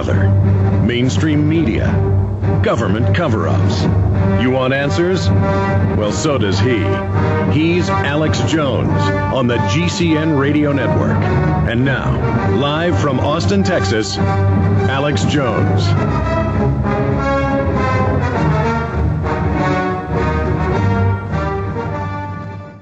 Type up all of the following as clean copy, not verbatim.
another. Mainstream media, government cover-ups. You want answers? Well, so does he. He's Alex Jones on the GCN Radio Network. And now, live from Austin, Texas, Alex Jones.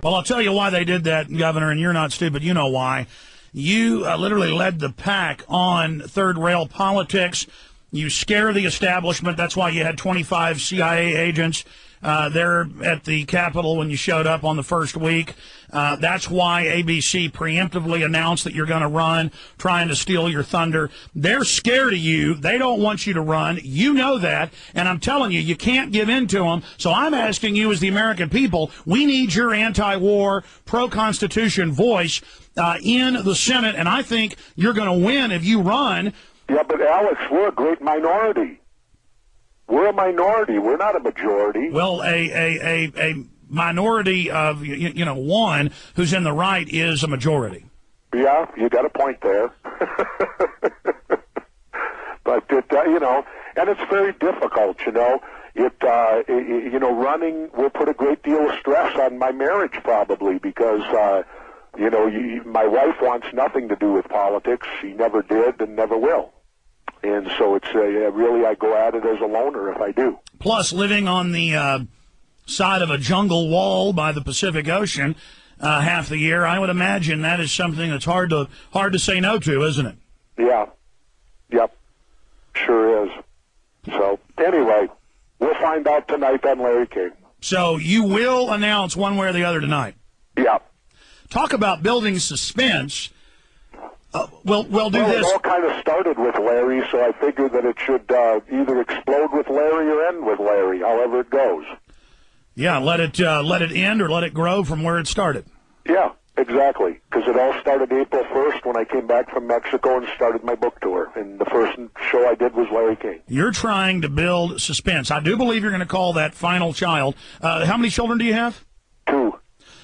Well, I'll tell you why they did that, Governor, and you're not stupid. You know why. You literally led the pack on third rail politics. You scare the establishment. That's why you had 25 CIA agents there at the Capitol when you showed up on the first week. That's why ABC preemptively announced that you're going to run, trying to steal your thunder. They're scared of you. They don't want you to run. You know that. And I'm telling you, you can't give in to them. So I'm asking you as the American people, we need your anti-war, pro-Constitution voice in the Senate. And I think you're going to win if you run. Yeah, but Alex, we're a great minority. We're a minority. We're not a majority. Well, a minority of, you know, one who's in the right is a majority. Yeah, you got a point there. But, you know, and it's very difficult, you know. You know, running will put a great deal of stress on my marriage probably because, you know, my wife wants nothing to do with politics. She never did and never will. And so it's really I go at it as a loner if I do. Plus, living on the side of a jungle wall by the Pacific Ocean half the year, I would imagine that is something that's hard to say no to, isn't it? Yeah. Yep. Sure is. So anyway, we'll find out tonight on Larry King. So you will announce one way or the other tonight? Yeah. Talk about building suspense. We'll do this. It all kind of started with Larry, so I figured that it should either explode with Larry or end with Larry, however it goes. Yeah, let it end or let it grow from where it started. Yeah, exactly, because it all started April 1st when I came back from Mexico and started my book tour, and the first show I did was Larry King. You're trying to build suspense. I do believe you're going to call that final child. How many children do you have? 2.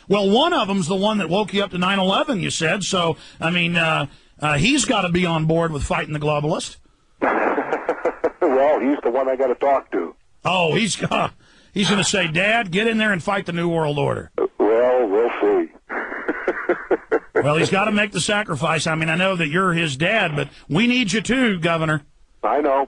Well, one of them's the one that woke you up to 9/11, you said. So, I mean, he's got to be on board with fighting the globalist. Well, he's the one I got to talk to. Oh, he's going to say, Dad, get in there and fight the New World Order. Well, we'll see. Well, he's got to make the sacrifice. I mean, I know that you're his dad, but we need you too, Governor. I know.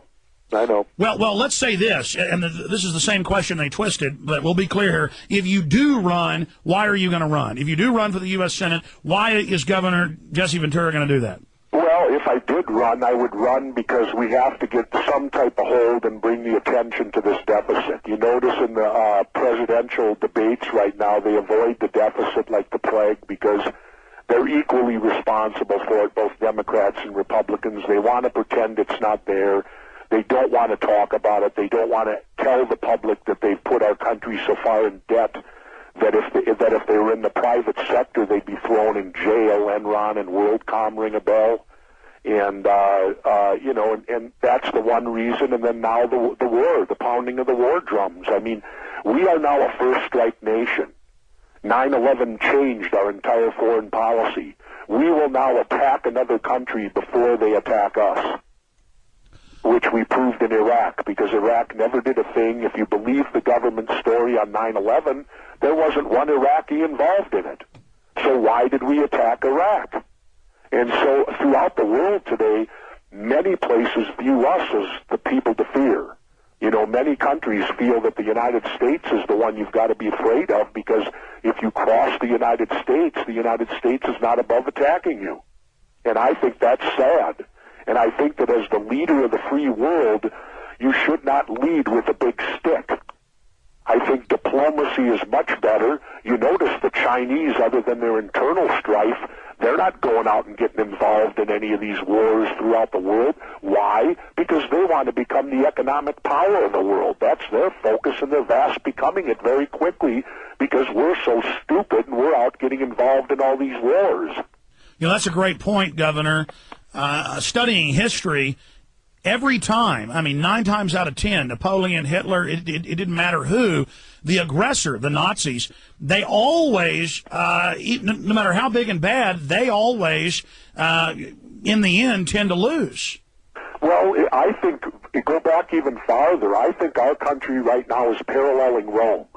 Well, let's say this, and this is the same question they twisted, but we'll be clear here. If you do run, why are you going to run? If you do run for the U.S. Senate, why is Governor Jesse Ventura going to do that? Well, if I did run, I would run because we have to get some type of hold and bring the attention to this deficit. You notice in the presidential debates right now, they avoid the deficit like the plague because they're equally responsible for it, both Democrats and Republicans. They want to pretend it's not there. They don't want to talk about it. They don't want to tell the public that they've put our country so far in debt that if they were in the private sector, they'd be thrown in jail. Enron and WorldCom ring a bell. And, you know, and that's the one reason. And then now the war, the pounding of the war drums. I mean, we are now a first strike nation. 9/11 changed our entire foreign policy. We will now attack another country before they attack us, which we proved in Iraq, because Iraq never did a thing. If you believe the government story on 9/11, there wasn't one Iraqi involved in it. So why did we attack Iraq? And so throughout the world today, many places view us as the people to fear. You know, many countries feel that the United States is the one you've got to be afraid of because if you cross the United States is not above attacking you. And I think that's sad. And I think that as the leader of the free world, you should not lead with a big stick. I think diplomacy is much better. You notice the Chinese, other than their internal strife, they're not going out and getting involved in any of these wars throughout the world. Why? Because they want to become the economic power of the world. That's their focus, and they're fast becoming it very quickly because we're so stupid and we're out getting involved in all these wars. You know, that's a great point, Governor. Studying history, every time, I mean, 9 times out of 10, Napoleon, Hitler, it didn't matter who, the aggressor, the Nazis, they always, no matter how big and bad, they always, in the end, tend to lose. Well, I think, go back even farther, I think our country right now is paralleling Rome.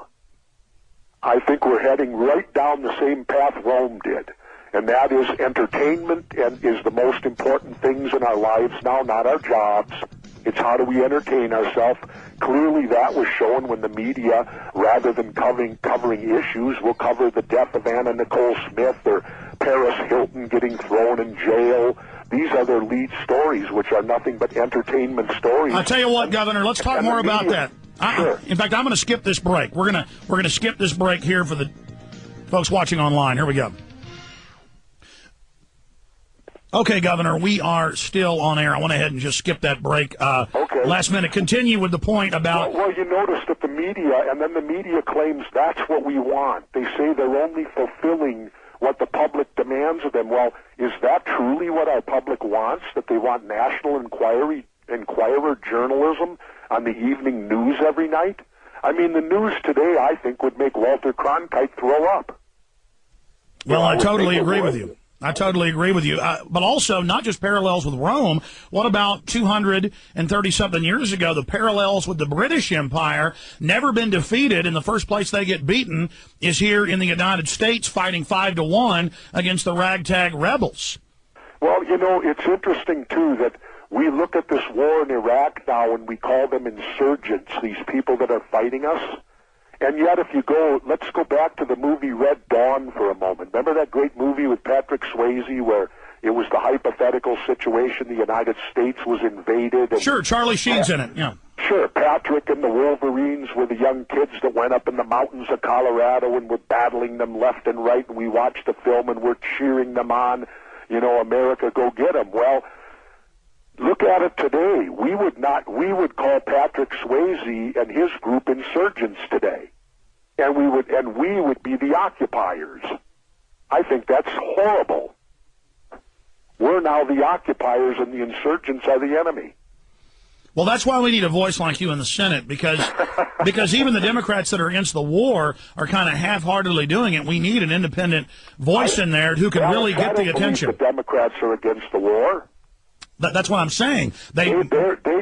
I think we're heading right down the same path Rome did. And that is entertainment and is the most important things in our lives now, not our jobs. It's how do we entertain ourselves. Clearly that was shown when the media, rather than covering issues, will cover the death of Anna Nicole Smith or Paris Hilton getting thrown in jail. These are their lead stories, which are nothing but entertainment stories. I'll tell you what, Governor, let's talk more about that. Sure. In fact, I'm going to skip this break. We're going to skip this break here for the folks watching online. Here we go. Okay, Governor, we are still on air. I went ahead and just skip that break. Okay. Last minute. Continue with the point about... Well, you notice that the media, and then the media claims that's what we want. They say they're only fulfilling what the public demands of them. Well, is that truly what our public wants, that they want National Enquirer journalism on the evening news every night? I mean, the news today, I think, would make Walter Cronkite throw up. Well, I totally agree with you. I totally agree with you. But also, not just parallels with Rome. What about 230-something years ago, the parallels with the British Empire, never been defeated, and the first place they get beaten is here in the United States, fighting 5-1 against the ragtag rebels. Well, you know, it's interesting, too, that we look at this war in Iraq now and we call them insurgents, these people that are fighting us. And yet, if you go, let's go back to the movie Red Dawn for a moment. Remember that great movie with Patrick Swayze where it was the hypothetical situation, the United States was invaded? And sure, Charlie Sheen's in it, yeah. Sure, Patrick and the Wolverines were the young kids that went up in the mountains of Colorado and were battling them left and right, and we watched the film and we're cheering them on, you know, America, go get them. Well, look at it today. We would call Patrick Swayze and his group insurgents today. And we would be the occupiers. I think that's horrible. We're now the occupiers and the insurgents are the enemy. Well, that's why we need a voice like you in the Senate, because even the Democrats that are against the war are kind of half-heartedly doing it. We need an independent voice in there who can really get the attention. The Democrats are against the war. That's what I'm saying. They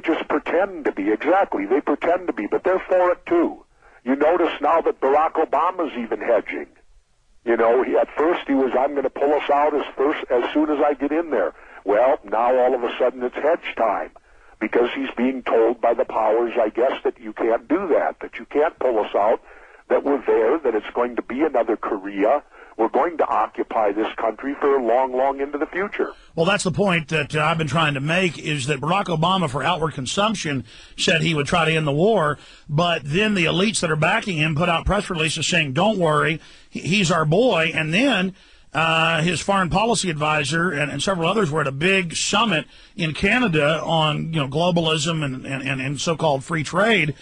just pretend to be. Exactly. They pretend to be, but they're for it, too. You notice now that Barack Obama's even hedging. You know, at first he was, I'm going to pull us out as soon as I get in there. Well, now all of a sudden it's hedge time because he's being told by the powers, I guess, that you can't do that you can't pull us out, that we're there, that it's going to be another Korea. We're going to occupy this country for long, long into the future. Well, that's the point that I've been trying to make, is that Barack Obama, for outward consumption, said he would try to end the war, but then the elites that are backing him put out press releases saying, don't worry, he's our boy, and then his foreign policy advisor and several others were at a big summit in Canada on globalism and so-called free trade,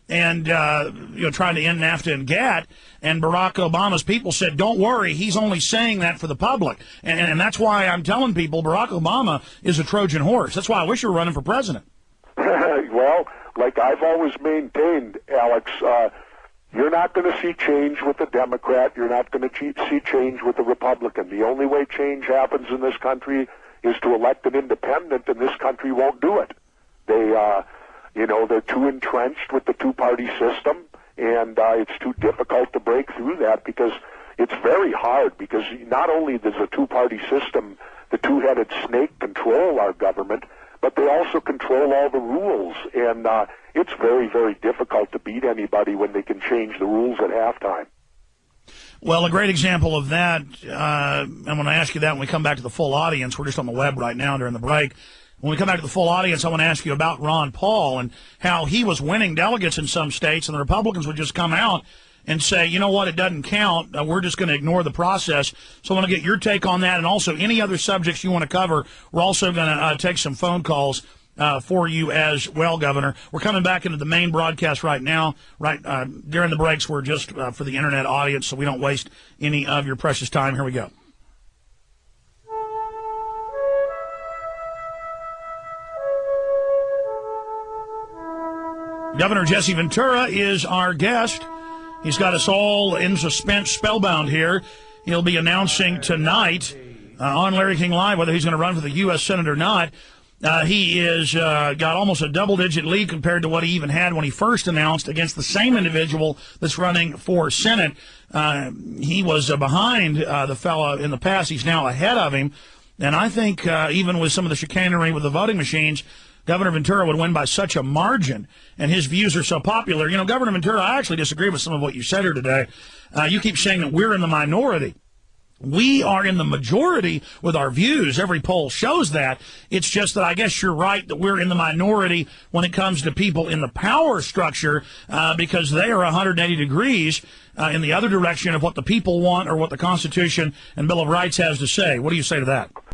and trying to end NAFTA and GATT, and Barack Obama's people said, don't worry, he's only saying that for the public. And that's why I'm telling people Barack Obama is a Trojan horse. That's why I wish you were running for president. Well, like I've always maintained, Alex, you're not going to see change with the Democrat. You're not going to see change with the Republican. The only way change happens in this country is to elect an independent, and this country won't do it. They're too entrenched with the two-party system, and it's too difficult to break through that because it's very hard, because not only does the two-party system, the two-headed snake, control our government, but they also control all the rules, and it's very, very difficult to beat anybody when they can change the rules at halftime. Well, a great example of that, I'm going to ask you that when we come back to the full audience. We're just on the web right now during the break. When we come back to the full audience, I want to ask you about Ron Paul and how he was winning delegates in some states, and the Republicans would just come out and say, you know what, it doesn't count. We're just going to ignore the process. So I want to get your take on that, and also any other subjects you want to cover. We're also going to take some phone calls for you as well, Governor. We're coming back into the main broadcast right now. During the breaks, we're just for the Internet audience, so we don't waste any of your precious time. Here we go. Governor Jesse Ventura is our guest. He's got us all in suspense, spellbound here. He'll be announcing tonight on Larry King Live whether he's going to run for the U.S. Senate or not. He is got almost a double-digit lead compared to what he even had when he first announced against the same individual that's running for Senate. He was behind the fella in the past. He's now ahead of him. And I think even with some of the chicanery with the voting machines, Governor Ventura would win by such a margin, and his views are so popular. You know, Governor Ventura, I actually disagree with some of what you said here today. You keep saying that we're in the minority. We are in the majority with our views. Every poll shows that. It's just that I guess you're right that we're in the minority when it comes to people in the power structure because they are 180 degrees in the other direction of what the people want or what the Constitution and Bill of Rights has to say. What do you say to that?